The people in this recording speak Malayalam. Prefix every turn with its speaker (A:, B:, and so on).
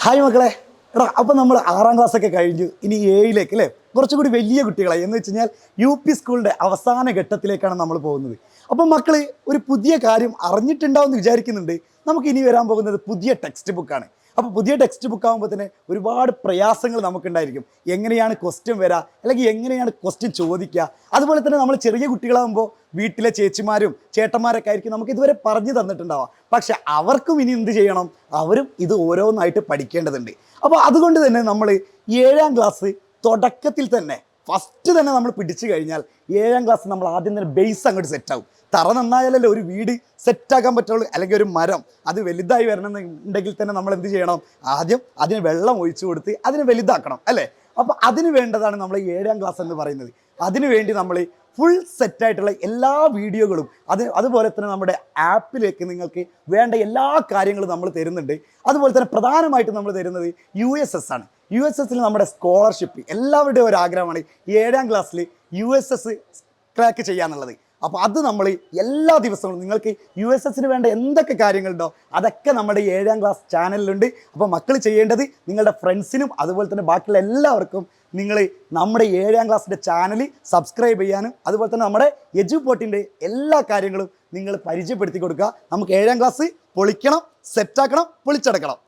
A: ഹായ് മക്കളെ, എടാ അപ്പോൾ നമ്മൾ 6ാം ക്ലാസ്സൊക്കെ കഴിഞ്ഞു, ഇനി 7ലേക്ക് അല്ലേ, കുറച്ചുകൂടി വലിയ കുട്ടികളായി. എന്ന് വെച്ച് കഴിഞ്ഞാൽ UP സ്കൂളിൻ്റെ അവസാന ഘട്ടത്തിലേക്കാണ് നമ്മൾ പോകുന്നത്. അപ്പം മക്കൾ ഒരു പുതിയ കാര്യം അറിഞ്ഞിട്ടുണ്ടാവുമെന്ന് വിചാരിക്കുന്നുണ്ട്. നമുക്ക് ഇനി വരാൻ പോകുന്നത് പുതിയ ടെക്സ്റ്റ് ബുക്കാണ്. അപ്പോൾ പുതിയ ടെക്സ്റ്റ് ബുക്ക് ആകുമ്പോൾ തന്നെ ഒരുപാട് പ്രയാസങ്ങൾ നമുക്കുണ്ടായിരിക്കും. എങ്ങനെയാണ് ക്വസ്റ്റ്യൻ വരിക, അല്ലെങ്കിൽ എങ്ങനെയാണ് ക്വസ്റ്റ്യൻ ചോദിക്കുക. അതുപോലെ തന്നെ നമ്മൾ ചെറിയ കുട്ടികളാകുമ്പോൾ വീട്ടിലെ ചേച്ചിമാരും ചേട്ടന്മാരൊക്കെ ആയിരിക്കും നമുക്ക് ഇതുവരെ പറഞ്ഞു തന്നിട്ടുണ്ടാവുക. പക്ഷെ അവർക്കും ഇനി എന്ത് ചെയ്യണം, അവരും ഇത് ഓരോന്നായിട്ട് പഠിക്കേണ്ടതുണ്ട്. അപ്പോൾ അതുകൊണ്ട് തന്നെ നമ്മൾ 7ാം ക്ലാസ് തുടക്കത്തിൽ തന്നെ ഫസ്റ്റ് തന്നെ നമ്മൾ പിടിച്ചു കഴിഞ്ഞാൽ 7ാം ക്ലാസ് നമ്മൾ ആദ്യം തന്നെ ബേസ് അങ്ങോട്ട് സെറ്റാവും. തറ നന്നായാലല്ലേ ഒരു വീട് സെറ്റാക്കാൻ പറ്റുള്ളൂ. അല്ലെങ്കിൽ ഒരു മരം അത് വലുതായി വരണമെന്നുണ്ടെങ്കിൽ തന്നെ നമ്മൾ എന്ത് ചെയ്യണം, ആദ്യം അതിന് വെള്ളം ഒഴിച്ചു കൊടുത്ത് അതിനെ വലുതാക്കണം അല്ലേ. അപ്പോൾ അതിന് വേണ്ടതാണ് നമ്മൾ 7ാം ക്ലാസ് എന്ന് പറയുന്നത്. അതിനു വേണ്ടി നമ്മൾ ഫുൾ സെറ്റായിട്ടുള്ള എല്ലാ വീഡിയോകളും അതുപോലെ തന്നെ നമ്മുടെ ആപ്പിലേക്ക് നിങ്ങൾക്ക് വേണ്ട എല്ലാ കാര്യങ്ങളും നമ്മൾ തരുന്നുണ്ട്. അതുപോലെ തന്നെ പ്രധാനമായിട്ടും നമ്മൾ തരുന്നത് USS ആണ്. USSൽ നമ്മുടെ സ്കോളർഷിപ്പ് എല്ലാവരുടെയും ഒരു ആഗ്രഹമാണ് 7ാം ക്ലാസ്സിൽ USS ക്രാക്ക് ചെയ്യാന്നുള്ളത്. അപ്പോൾ അത് നമ്മൾ എല്ലാ ദിവസവും നിങ്ങൾക്ക് USSന് വേണ്ട എന്തൊക്കെ കാര്യങ്ങളുണ്ടോ അതൊക്കെ നമ്മുടെ 7ാം ക്ലാസ് ചാനലിലുണ്ട്. അപ്പോൾ മക്കൾ ചെയ്യേണ്ടത് നിങ്ങളുടെ ഫ്രണ്ട്സിനും അതുപോലെ തന്നെ ബാക്കിയുള്ള എല്ലാവർക്കും നിങ്ങൾ നമ്മുടെ 7ാം ക്ലാസ്സിൻ്റെ ചാനൽ സബ്സ്ക്രൈബ് ചെയ്യാനും അതുപോലെ തന്നെ നമ്മുടെ എജുപോർട്ടിൻ്റെ എല്ലാ കാര്യങ്ങളും നിങ്ങൾ പരിചയപ്പെടുത്തി കൊടുക്കുക. നമുക്ക് 7ാം ക്ലാസ് പൊളിക്കണം, സെറ്റാക്കണം, പൊളിച്ചടക്കണം.